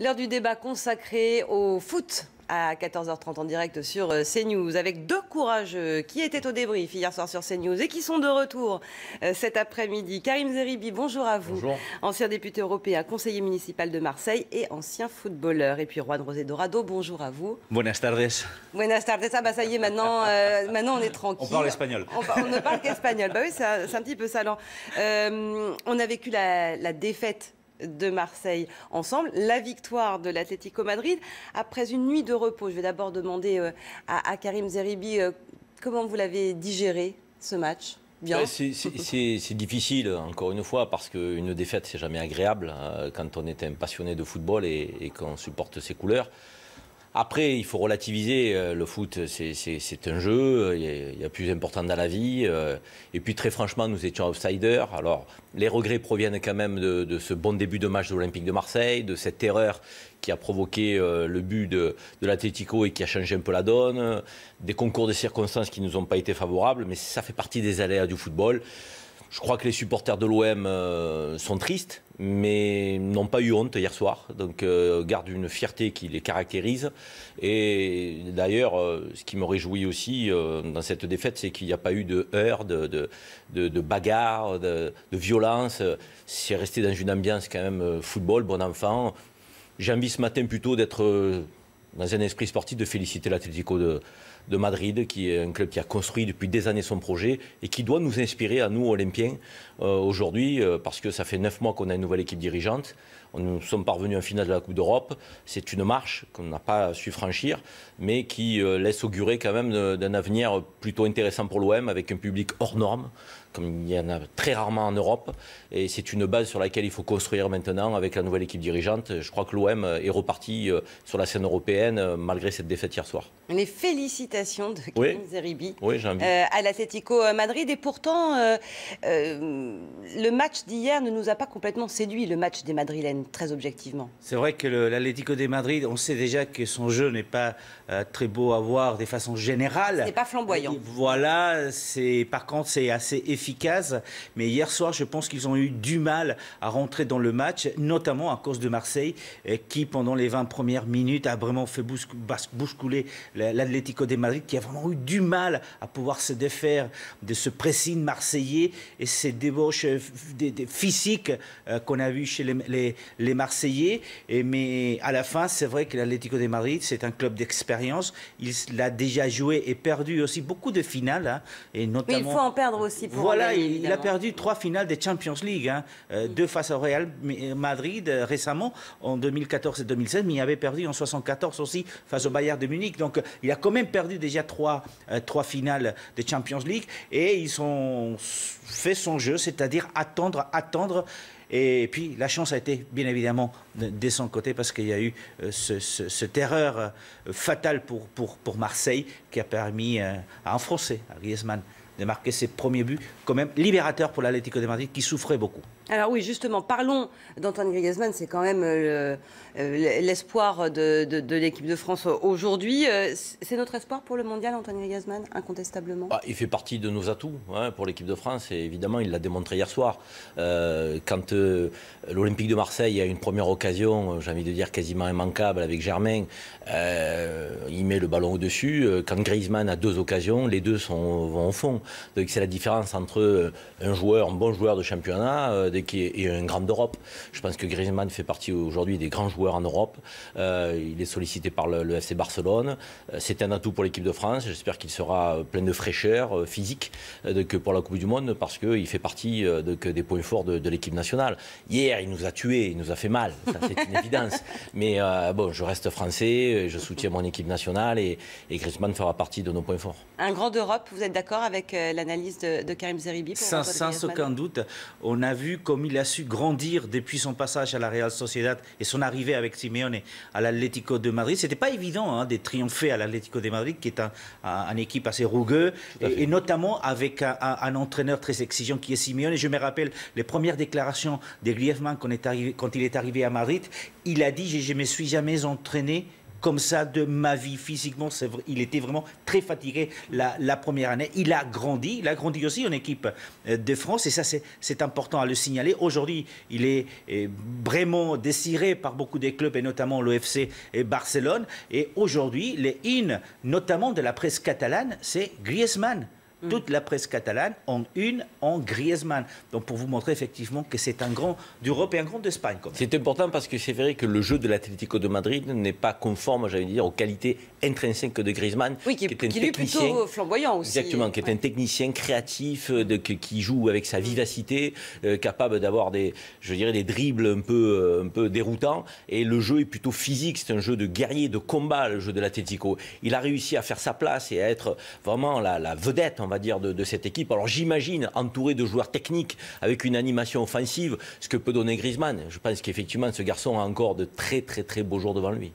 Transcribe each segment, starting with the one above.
L'heure du débat consacré au foot à 14h30 en direct sur CNews avec deux courageux qui étaient au débrief hier soir sur CNews et qui sont de retour cet après-midi. Karim Zeribi, bonjour à vous. Bonjour. Ancien député européen, conseiller municipal de Marseille et ancien footballeur. Et puis Juan José Dorado, bonjour à vous. Buenas tardes. Buenas tardes. Ah bah ça y est, maintenant on est tranquille. On parle espagnol. On ne parle qu'espagnol. Bah oui, c'est un petit peu ça. Alors, on a vécu la défaite de Marseille ensemble, la victoire de l'Atlético Madrid après une nuit de repos. Je vais d'abord demander à Karim Zeribi comment vous l'avez digéré ce match. Bien. C'est difficile, encore une fois, parce qu'une défaite, c'est jamais agréable quand on est un passionné de football et qu'on supporte ses couleurs. Après, il faut relativiser. Le foot, c'est un jeu. Il y a plus important dans la vie. Et puis, très franchement, nous étions outsiders. Alors, les regrets proviennent quand même de ce bon début de match de l'Olympique de Marseille, de cette erreur qui a provoqué le but de l'Atlético et qui a changé un peu la donne, des concours de circonstances qui ne nous ont pas été favorables. Mais ça fait partie des aléas du football. Je crois que les supporters de l'OM sont tristes, mais n'ont pas eu honte hier soir. Donc, gardent une fierté qui les caractérise. Et d'ailleurs, ce qui me réjouit aussi dans cette défaite, c'est qu'il n'y a pas eu de heurts, de bagarres, de violence. C'est resté dans une ambiance quand même football, bon enfant. J'ai envie ce matin plutôt d'être dans un esprit sportif, de féliciter l'Atlético de Madrid, qui est un club qui a construit depuis des années son projet et qui doit nous inspirer à nous, Olympiens, aujourd'hui, parce que ça fait 9 mois qu'on a une nouvelle équipe dirigeante. Nous sommes parvenus en finale de la Coupe d'Europe. C'est une marche qu'on n'a pas su franchir, mais qui laisse augurer quand même d'un avenir plutôt intéressant pour l'OM, avec un public hors norme, comme il y en a très rarement en Europe. Et c'est une base sur laquelle il faut construire maintenant avec la nouvelle équipe dirigeante. Je crois que l'OM est reparti sur la scène européenne malgré cette défaite hier soir. Les félicitations de Karim Zeribi à l'Atlético Madrid. Et pourtant, le match d'hier ne nous a pas complètement séduit, le match des Madrilènes, très objectivement. C'est vrai que l'Atlético de Madrid, on sait déjà que son jeu n'est pas très beau à voir de façon générale. C'est pas flamboyant. Voilà, par contre c'est assez efficace. Mais hier soir, je pense qu'ils ont eu du mal à rentrer dans le match, notamment à cause de Marseille, qui pendant les 20 premières minutes a vraiment fait bousculer l'Atlético de Madrid, qui a vraiment eu du mal à pouvoir se défaire de ce pressing marseillais et ces débauches physiques qu'on a vues chez les Marseillais. Mais à la fin, c'est vrai que l'Atlético de Madrid, c'est un club d'expérience. Il a déjà joué et perdu aussi beaucoup de finales. Hein, et notamment, mais il faut en perdre aussi pour voilà, gagner, il a perdu 3 finales des Champions League. Hein, 2 face au Real Madrid récemment, en 2014 et 2016, mais il avait perdu en 1974 aussi face au Bayern de Munich. Donc il a quand même perdu déjà 3 finales de Champions League et ils ont fait son jeu, c'est-à-dire attendre. Et puis la chance a été bien évidemment de son côté parce qu'il y a eu cette erreur fatale pour Marseille qui a permis à un Français, à Griezmann, de marquer ses premiers buts, quand même libérateur pour l'Atlético de Madrid qui souffrait beaucoup. Alors oui, justement, parlons d'Antoine Griezmann, c'est quand même l'espoir de l'équipe de France aujourd'hui. C'est notre espoir pour le mondial, Antoine Griezmann, incontestablement. Il fait partie de nos atouts pour l'équipe de France et évidemment, il l'a démontré hier soir. Quand l'Olympique de Marseille a une première occasion, j'ai envie de dire quasiment immanquable avec Germain, il met le ballon au-dessus. Quand Griezmann a 2 occasions, les deux vont au fond. Donc c'est la différence entre un bon joueur de championnat et un grand d'Europe. Je pense que Griezmann fait partie aujourd'hui des grands joueurs en Europe. Il est sollicité par le FC Barcelone. C'est un atout pour l'équipe de France. J'espère qu'il sera plein de fraîcheur physique pour la Coupe du Monde parce qu'il fait partie des points forts de l'équipe nationale. Hier, il nous a tués, il nous a fait mal. Ça, c'est une évidence. Mais bon, je reste français, je soutiens mon équipe nationale et Griezmann fera partie de nos points forts. Un grand d'Europe, vous êtes d'accord avec l'analyse de Karim Zeribi? Sans aucun doute. On a vu comme il a su grandir depuis son passage à la Real Sociedad et son arrivée avec Simeone à l'Atlético de Madrid. C'était pas évident de triompher à l'Atlético de Madrid, qui est une équipe assez rugueuse, et notamment avec un entraîneur très exigeant qui est Simeone. Je me rappelle les premières déclarations de Griezmann quand il est arrivé à Madrid. Il a dit « Je ne me suis jamais entraîné comme ça de ma vie physiquement. Il était vraiment très fatigué la première année. Il a grandi aussi en équipe de France et ça c'est important à le signaler. Aujourd'hui, il est vraiment désiré par beaucoup des clubs et notamment l'OFC et Barcelone. Et aujourd'hui, les hymnes, notamment de la presse catalane, c'est Griezmann. Toute la presse catalane en Griezmann. Donc pour vous montrer effectivement que c'est un grand d'Europe et un grand d'Espagne. C'est important parce que c'est vrai que le jeu de l'Atlético de Madrid n'est pas conforme, j'allais dire, aux qualités intrinsèques de Griezmann. Oui, qui est plutôt flamboyant aussi. Exactement, qui est un technicien créatif, qui joue avec sa vivacité, capable d'avoir des dribbles un peu déroutants. Et le jeu est plutôt physique, c'est un jeu de guerrier, de combat, le jeu de l'Atlético. Il a réussi à faire sa place et à être vraiment la vedette, on va dire, de cette équipe. Alors j'imagine, entouré de joueurs techniques, avec une animation offensive, ce que peut donner Griezmann. Je pense qu'effectivement, ce garçon a encore de très très très beaux jours devant lui.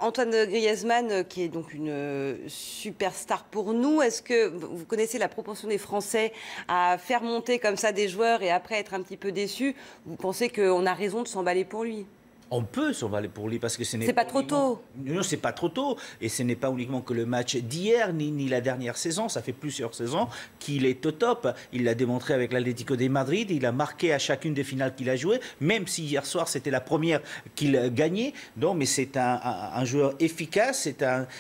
Antoine Griezmann, qui est donc une superstar pour nous, est-ce que vous connaissez la propension des Français à faire monter comme ça des joueurs et après être un petit peu déçus? Vous pensez qu'on a raison de s'emballer pour lui? On peut s'emballer pour lui parce que ce n'est pas trop tôt. Non, c'est pas trop tôt. Et ce n'est pas uniquement que le match d'hier, ni la dernière saison. Ça fait plusieurs saisons qu'il est au top. Il l'a démontré avec l'Atlético de Madrid. Il a marqué à chacune des finales qu'il a jouées, même si hier soir c'était la première qu'il gagnait. Non, mais c'est un joueur efficace.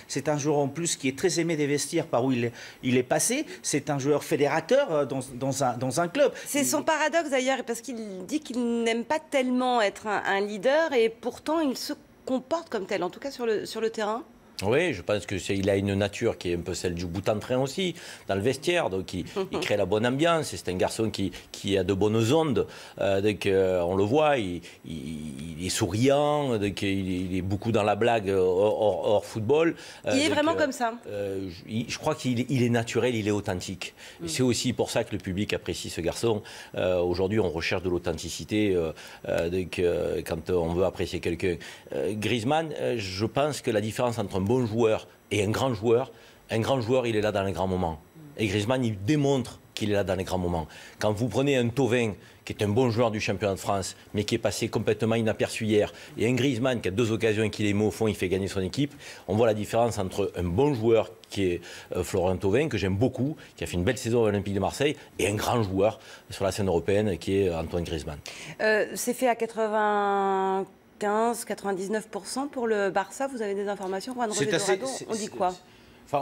C'est un joueur en plus qui est très aimé des vestiaires par où il est passé. C'est un joueur fédérateur dans un club. C'est son paradoxe d'ailleurs, parce qu'il dit qu'il n'aime pas tellement être un leader. Et pourtant, il se comporte comme tel, en tout cas sur le terrain. Oui, je pense qu'il a une nature qui est un peu celle du bout en train aussi, dans le vestiaire. Donc, il crée la bonne ambiance. C'est un garçon qui a de bonnes ondes. Donc, on le voit, il est souriant. Donc, il est beaucoup dans la blague hors football. Il est vraiment comme ça. Je crois qu'il est naturel, il est authentique. Et c'est aussi pour ça que le public apprécie ce garçon. Aujourd'hui, on recherche de l'authenticité quand on veut apprécier quelqu'un. Griezmann, je pense que la différence entre un bon joueur et un grand joueur, il est là dans les grands moments. Et Griezmann, il démontre qu'il est là dans les grands moments. Quand vous prenez un Thauvin, qui est un bon joueur du championnat de France, mais qui est passé complètement inaperçu hier, et un Griezmann qui a 2 occasions et qui les met au fond, il fait gagner son équipe, on voit la différence entre un bon joueur qui est Florent Thauvin, que j'aime beaucoup, qui a fait une belle saison à l'Olympique de Marseille, et un grand joueur sur la scène européenne, qui est Antoine Griezmann. C'est fait à 99% pour le Barça. Vous avez des informations? On dit quoi? Enfin,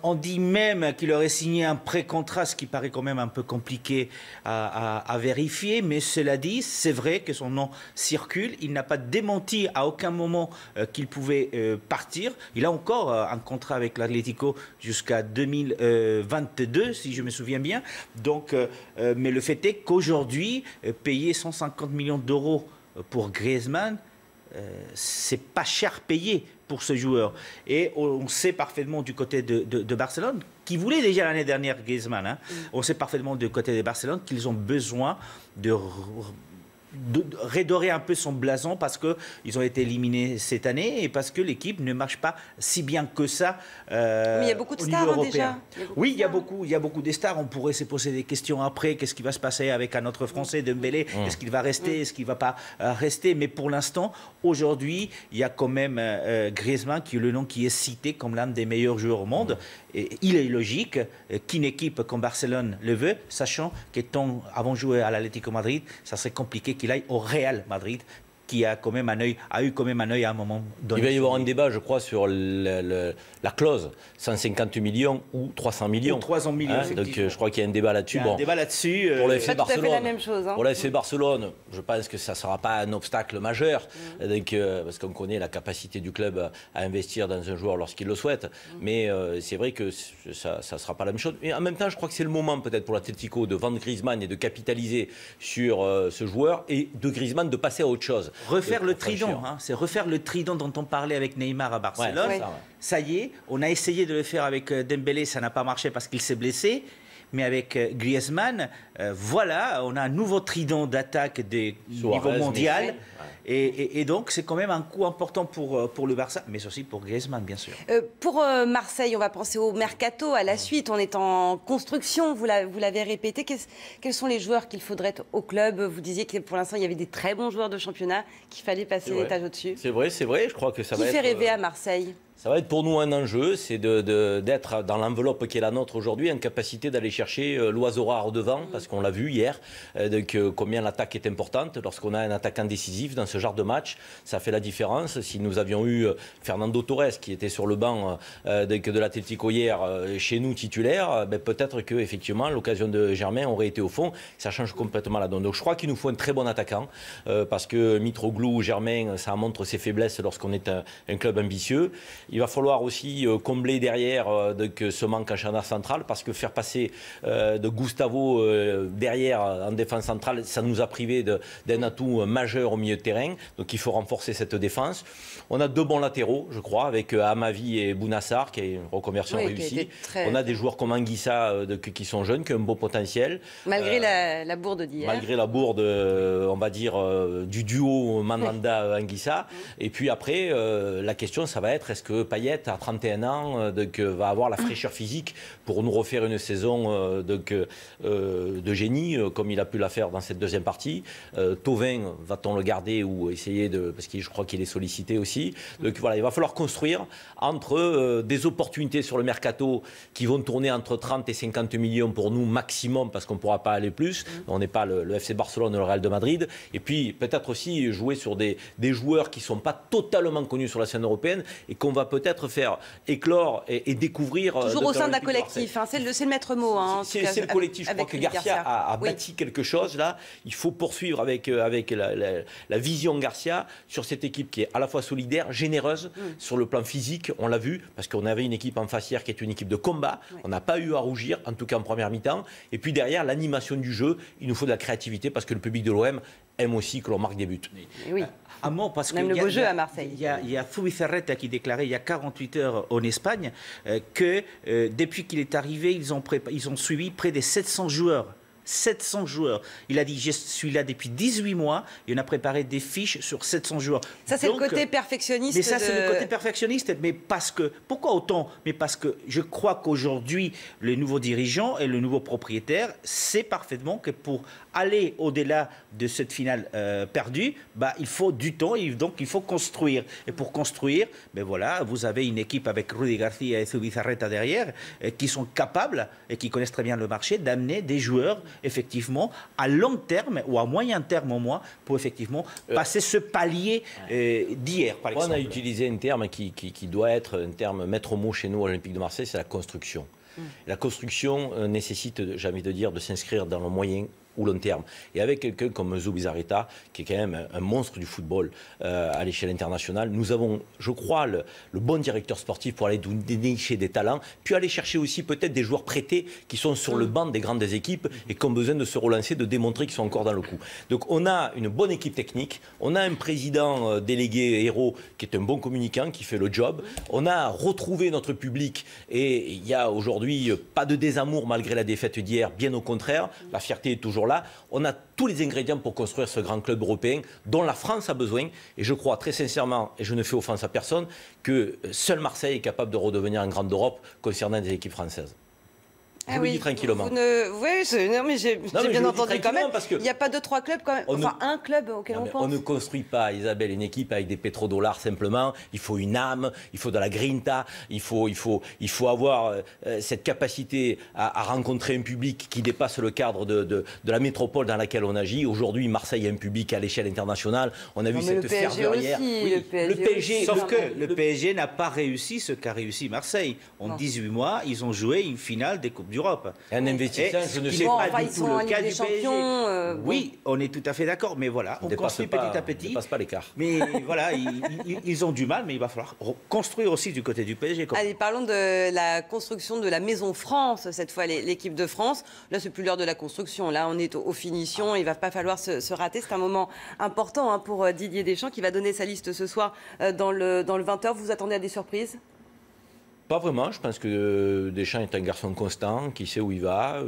on dit même qu'il aurait signé un pré-contrat, ce qui paraît quand même un peu compliqué à vérifier. Mais cela dit, c'est vrai que son nom circule. Il n'a pas démenti à aucun moment qu'il pouvait partir. Il a encore un contrat avec l'Atlético jusqu'à 2022, si je me souviens bien. Donc, mais le fait est qu'aujourd'hui, payer 150 millions d'euros pour Griezmann, c'est pas cher payé pour ce joueur. Et on sait parfaitement du côté de Barcelone, qui voulait déjà l'année dernière Griezmann, on sait parfaitement du côté de Barcelone qu'ils ont besoin de redorer un peu son blason parce qu'ils ont été éliminés cette année et parce que l'équipe ne marche pas si bien que ça mais il y a beaucoup de stars déjà. Oui, il y a beaucoup de stars. On pourrait se poser des questions après. Qu'est-ce qui va se passer avec un autre Français, Dembélé? Est-ce qu'il va rester? Est-ce qu'il ne va pas rester? Mais pour l'instant, aujourd'hui, il y a quand même Griezmann qui est le nom qui est cité comme l'un des meilleurs joueurs au monde. Et il est logique qu'une équipe comme Barcelone le veut, sachant qu'étant avant de jouer à l'Atlético Madrid, ça serait compliqué qu'il aille au Real Madrid, qui a eu quand même un œil à un moment donné. Il va y avoir un débat, je crois, sur la clause, 150 millions ou 300 millions. Ou 300 millions, donc je crois qu'il y a un débat là-dessus. Il y a un débat là-dessus. Pour le FC Barcelone, la même chose, pour le FC Barcelone, je pense que ça ne sera pas un obstacle majeur, donc, parce qu'on connaît la capacité du club à investir dans un joueur lorsqu'il le souhaite. Mais c'est vrai que ça ne sera pas la même chose. Et en même temps, je crois que c'est le moment peut-être pour l'Atlético de vendre Griezmann et de capitaliser sur ce joueur et de Griezmann de passer à autre chose. Refaire le trident, c'est refaire le trident dont on parlait avec Neymar à Barcelone. Ça y est, on a essayé de le faire avec Dembélé, ça n'a pas marché parce qu'il s'est blessé. mais avec Griezmann, voilà, on a un nouveau trident d'attaque des niveau mondial. Et donc, c'est quand même un coup important pour le Barça, mais aussi pour Griezmann, bien sûr. Pour Marseille, on va penser au mercato, à la suite. On est en construction, vous l'avez répété. Quels sont les joueurs qu'il faudrait au club? Vous disiez que pour l'instant, il y avait des très bons joueurs de championnat, qu'il fallait passer l'étage au-dessus. C'est vrai, je crois que ça va être... Qui fait rêver à Marseille? Ça va être pour nous un enjeu, c'est d'être dans l'enveloppe qui est la nôtre aujourd'hui, en capacité d'aller chercher l'oiseau rare devant, parce qu'on l'a vu hier, donc, combien l'attaque est importante. Lorsqu'on a un attaquant décisif dans ce genre de match, ça fait la différence. Si nous avions eu Fernando Torres, qui était sur le banc de l'Atlético hier, chez nous titulaire, peut-être qu'effectivement l'occasion de Germain aurait été au fond. Ça change complètement la donne. Donc je crois qu'il nous faut un très bon attaquant, parce que Mitroglou, Germain, ça montre ses faiblesses lorsqu'on est un club ambitieux. Il va falloir aussi combler derrière ce manque en charnière centrale, parce que faire passer de Gustavo derrière en défense centrale, ça nous a privé d'un atout majeur au milieu de terrain. Donc il faut renforcer cette défense. On a deux bons latéraux, je crois, avec Amavi et Bounassar, qui est une reconversion réussie. On a des joueurs comme Anguissa qui sont jeunes, qui ont un beau potentiel. Malgré la bourde d'hier. Malgré la bourde, on va dire, du duo Mandanda-Anguissa. Et puis après, la question, ça va être, est-ce que Payet, à 31 ans, va avoir la fraîcheur physique pour nous refaire une saison de génie, comme il a pu la faire dans cette deuxième partie. Thauvin, va-t-on le garder ou essayer parce que je crois qu'il est sollicité aussi. Donc voilà, il va falloir construire entre des opportunités sur le mercato qui vont tourner entre 30 et 50 millions pour nous maximum, parce qu'on ne pourra pas aller plus. On n'est pas le FC Barcelone ou le Real de Madrid. Et puis peut-être aussi jouer sur des joueurs qui ne sont pas totalement connus sur la scène européenne et qu'on va peut-être faire éclore et découvrir. Toujours au sein d'un collectif, hein, c'est le maître mot. Hein, c'est le collectif. Je crois que Garcia a bâti quelque chose là. Il faut poursuivre avec la vision Garcia sur cette équipe qui est à la fois solidaire, généreuse sur le plan physique. On l'a vu parce qu'on avait une équipe en face hier qui est une équipe de combat. On n'a pas eu à rougir, en tout cas en première mi-temps. Et puis derrière, l'animation du jeu, il nous faut de la créativité parce que le public de l'OM aime aussi que l'on marque des buts. Oui. Un mot, parce que même le beau jeu à Marseille. Il y a Zubizarreta qui déclarait il y a 48 heures en Espagne que depuis qu'il est arrivé, ils ont suivi près de 700 joueurs. 700 joueurs. Il a dit, je suis là depuis 18 mois et on a préparé des fiches sur 700 joueurs. Ça, c'est le côté perfectionniste. Mais ça, c'est le côté perfectionniste. Mais parce que, pourquoi autant? Mais parce que je crois qu'aujourd'hui, les nouveaux dirigeants et le nouveau propriétaire sait parfaitement que pour aller au-delà de cette finale perdue, il faut du temps et donc il faut construire. Et pour construire, voilà, vous avez une équipe avec Rudy Garcia et Zubizarreta derrière qui sont capables et qui connaissent très bien le marché d'amener des joueurs effectivement à long terme ou à moyen terme au moins pour effectivement passer ce palier d'hier par exemple. On a utilisé un terme qui doit être un terme maître mot chez nous à l'Olympique de Marseille, c'est la construction. La construction nécessite, j'ai envie de dire, de s'inscrire dans le moyen ou long terme. Et avec quelqu'un comme Zubizarreta, qui est quand même un monstre du football à l'échelle internationale, nous avons, je crois, le bon directeur sportif pour aller dénicher des talents, puis aller chercher aussi peut-être des joueurs prêtés qui sont sur le banc des grandes équipes et qui ont besoin de se relancer, de démontrer qu'ils sont encore dans le coup. Donc on a une bonne équipe technique, on a un président délégué héros qui est un bon communicant, qui fait le job, on a retrouvé notre public et il n'y a aujourd'hui pas de désamour malgré la défaite d'hier, bien au contraire, la fierté est toujours là. On a tous les ingrédients pour construire ce grand club européen dont la France a besoin. Et je crois très sincèrement, et je ne fais offense à personne, que seul Marseille est capable de redevenir un grand d'Europe concernant des équipes françaises. Je vous le dis tranquillement. Oui, mais j'ai bien entendu quand même. Parce que il n'y a pas 2-3 clubs quand même. Enfin, un club auquel on pense. On ne construit pas, Isabelle, une équipe avec des pétrodollars simplement. Il faut une âme, il faut de la grinta, il faut avoir cette capacité à rencontrer un public qui dépasse le cadre de la métropole dans laquelle on agit. Aujourd'hui, Marseille a un public à l'échelle internationale. On a vu cette ferveur hier. Le PSG, sauf que le PSG n'a pas réussi ce qu'a réussi Marseille. En 18 mois, ils ont joué une finale des Coupes d'Europe. Un investissement, je ne sais pas du tout le cas du PSG. Oui, on est tout à fait d'accord, mais voilà, on construit petit à petit. On ne passe pas l'écart. Mais voilà, ils ont du mal, mais il va falloir construire aussi du côté du PSG. Allez, parlons de la construction de la Maison France, cette fois l'équipe de France. Là, c'est plus l'heure de la construction. Là, on est aux finitions. Il ne va pas falloir se rater. C'est un moment important pour Didier Deschamps qui va donner sa liste ce soir dans le 20h. Vous attendez à des surprises ? Pas vraiment. Je pense que Deschamps est un garçon constant, qui sait où il va,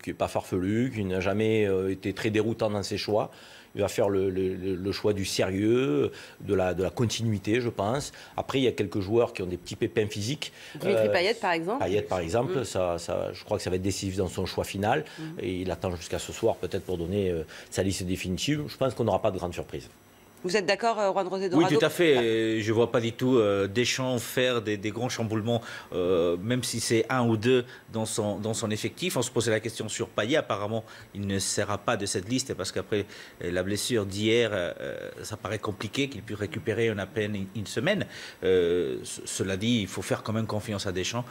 qui n'est pas farfelu, qui n'a jamais été très déroutant dans ses choix. Il va faire le choix du sérieux, de la continuité, je pense. Après, il y a quelques joueurs qui ont des petits pépins physiques. Dimitri Payet, par exemple. Payet, par exemple, je crois que ça va être décisif dans son choix final. Et il attend jusqu'à ce soir, peut-être, pour donner sa liste définitive. Je pense qu'on n'aura pas de grande surprise. Vous êtes d'accord, Juan-José Dorado? Oui, tout à fait. Je ne vois pas du tout Deschamps faire des grands chamboulements, même si c'est un ou deux dans son effectif. On se posait la question sur Payet. Apparemment, il ne sera pas de cette liste parce qu'après la blessure d'hier, ça paraît compliqué qu'il puisse récupérer en à peine une semaine. Cela dit, il faut faire quand même confiance à Deschamps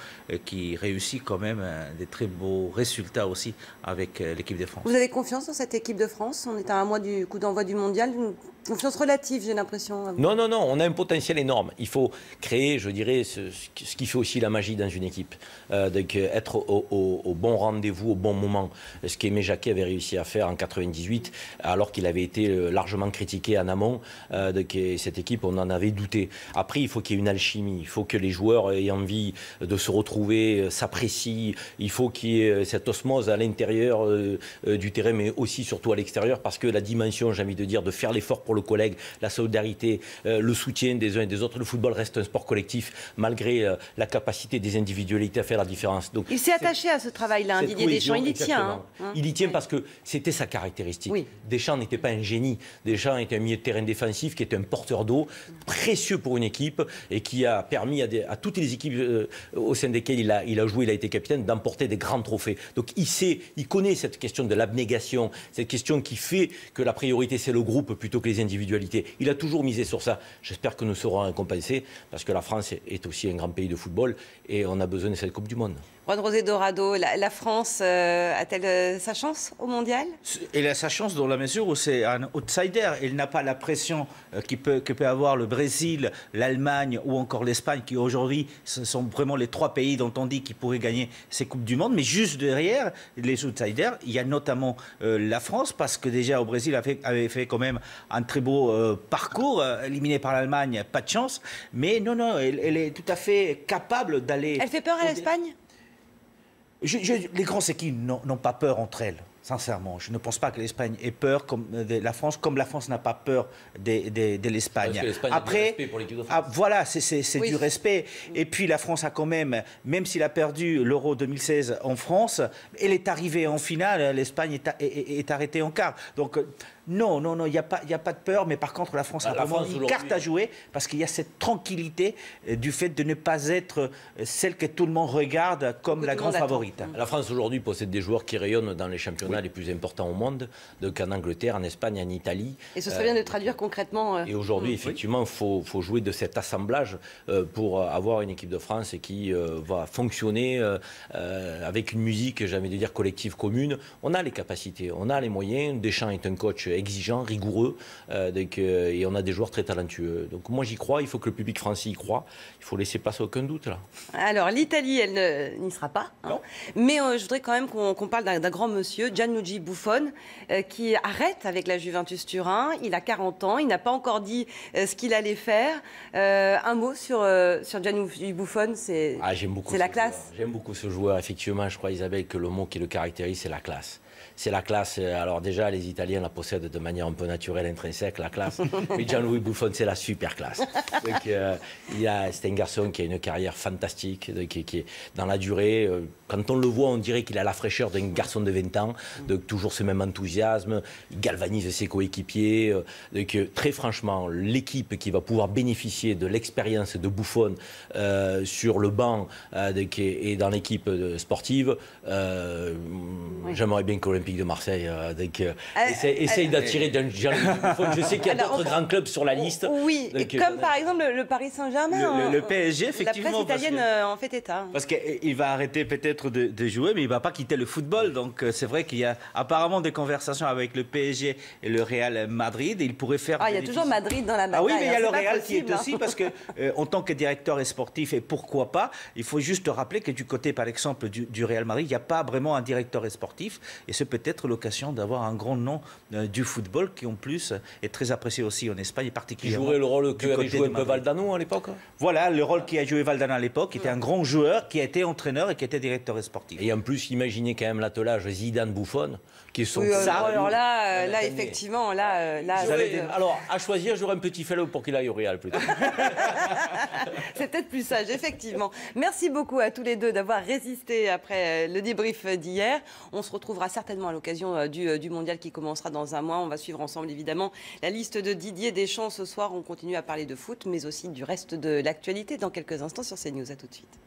qui réussit quand même des très beaux résultats aussi avec l'équipe de France. Vous avez confiance dans cette équipe de France? On est à un mois du coup d'envoi du mondial. Une confiance relative, j'ai l'impression. Non, on a un potentiel énorme. Il faut créer, je dirais, ce qui fait aussi la magie dans une équipe. Donc, être au bon rendez-vous, au bon moment. Ce qu'Aimé Jacquet avait réussi à faire en 98, alors qu'il avait été largement critiqué en amont. Donc, cette équipe, on en avait douté. Après, il faut qu'il y ait une alchimie. Il faut que les joueurs aient envie de se retrouver, s'apprécient. Il faut qu'il y ait cette osmose à l'intérieur du terrain, mais aussi surtout à l'extérieur, parce que la dimension, j'ai envie de dire, de faire l'effort pour le collègue, la solidarité, le soutien des uns et des autres. Le football reste un sport collectif, malgré la capacité des individualités à faire la différence. Donc, il s'est attaché à ce travail-là, Didier Deschamps. Il y tient. Il y tient parce que c'était sa caractéristique. Oui. Deschamps n'était pas un génie. Deschamps était un milieu de terrain défensif qui était un porteur d'eau, précieux pour une équipe et qui a permis à toutes les équipes au sein desquelles il a joué, il a été capitaine, d'emporter des grands trophées. Donc il connaît cette question de l'abnégation, cette question qui fait que la priorité c'est le groupe plutôt que les individualités. Il a toujours misé sur ça. J'espère que nous serons récompensés parce que la France est aussi un grand pays de football et on a besoin de cette Coupe du Monde. Juan-José Dorado, la France a-t-elle sa chance au mondial? Elle a sa chance dans la mesure où c'est un outsider. Elle n'a pas la pression que peut avoir le Brésil, l'Allemagne ou encore l'Espagne, qui aujourd'hui ce sont vraiment les trois pays dont on dit qu'ils pourraient gagner ces Coupes du Monde. Mais juste derrière les outsiders, il y a notamment la France, parce que déjà au Brésil avait fait quand même un très beau parcours, éliminé par l'Allemagne, pas de chance. Mais non, elle est tout à fait capable d'aller... Elle fait peur à l'Espagne? Les grandes équipes n'ont pas peur entre elles, sincèrement. Je ne pense pas que l'Espagne ait peur de la France, comme la France n'a pas peur de l'Espagne. Après, a du respect pour l'équipe de France. Voilà, c'est du respect. Et puis la France a quand même s'il a perdu l'Euro 2016 en France, elle est arrivée en finale, l'Espagne est arrêtée en quart. Donc non, il n'y a pas de peur, mais par contre la France a vraiment une carte à jouer parce qu'il y a cette tranquillité du fait de ne pas être celle que tout le monde regarde comme la grande favorite. La France aujourd'hui possède des joueurs qui rayonnent dans les championnats les plus importants au monde, donc en Angleterre, en Espagne, en Italie. Et ce serait bien de traduire concrètement. Et aujourd'hui, effectivement, il faut jouer de cet assemblage pour avoir une équipe de France qui va fonctionner avec une musique, j'ai envie de dire, collective commune. On a les capacités, on a les moyens. Deschamps est un coach exigeant, rigoureux, et on a des joueurs très talentueux. Donc moi j'y crois, il faut que le public français y croit, il faut laisser passer aucun doute là. Alors l'Italie, elle n'y sera pas, hein. Mais je voudrais quand même qu'on parle d'un grand monsieur, Gianluigi Buffon, qui arrête avec la Juventus Turin. Il a 40 ans, il n'a pas encore dit ce qu'il allait faire. Un mot sur Gianluigi Buffon, c'est la classe. J'aime beaucoup ce joueur, effectivement, je crois Isabelle que le mot qui le caractérise c'est la classe. C'est la classe. Alors déjà, les Italiens la possèdent de manière un peu naturelle, intrinsèque, la classe. Mais Gianluigi Buffon, c'est la super classe. C'est un garçon qui a une carrière fantastique, qui est dans la durée. Quand on le voit, on dirait qu'il a la fraîcheur d'un garçon de 20 ans, toujours ce même enthousiasme. Il galvanise ses coéquipiers. Très franchement, l'équipe qui va pouvoir bénéficier de l'expérience de Buffon sur le banc et dans l'équipe sportive, j'aimerais bien que l'Olympique de Marseille essaye d'attirer Gianluigi Buffon. Je sais qu'il y a d'autres grands clubs sur la liste. Oui, comme par exemple le Paris Saint-Germain. Le PSG, effectivement. La presse italienne en fait état. Parce qu'il va arrêter peut-être de jouer, mais il ne va pas quitter le football. Donc c'est vrai qu'il y a apparemment des conversations avec le PSG et le Real Madrid. Il pourrait faire... il y a toujours Madrid dans la bataille. Ah oui, mais il y a le Real qui est aussi, parce que en tant que directeur sportif, et pourquoi pas, il faut juste rappeler que du côté, par exemple, du Real Madrid, il n'y a pas vraiment un directeur sportif. Et ce peut-être l'occasion d'avoir un grand nom du football qui en plus est très apprécié aussi en Espagne, Qui particulièrement. jouerait le rôle que avait joué un peu Madrid. Valdano à l'époque. Voilà, le rôle qu'a joué Valdano à l'époque, qui était un grand joueur, qui a été entraîneur et qui était directeur sportif. Et en plus, imaginez quand même l'attelage Zidane-Buffon, qui sont Oui, ça. alors là, effectivement, Alors, à choisir, j'aurais un petit fellow pour qu'il aille au Real plutôt. c'est peut-être plus sage, effectivement. Merci beaucoup à tous les deux d'avoir résisté après le débrief d'hier. On se retrouvera certainement à l'occasion du mondial qui commencera dans un mois. On va suivre ensemble, évidemment, la liste de Didier Deschamps. Ce soir, on continue à parler de foot, mais aussi du reste de l'actualité dans quelques instants sur CNews. À tout de suite.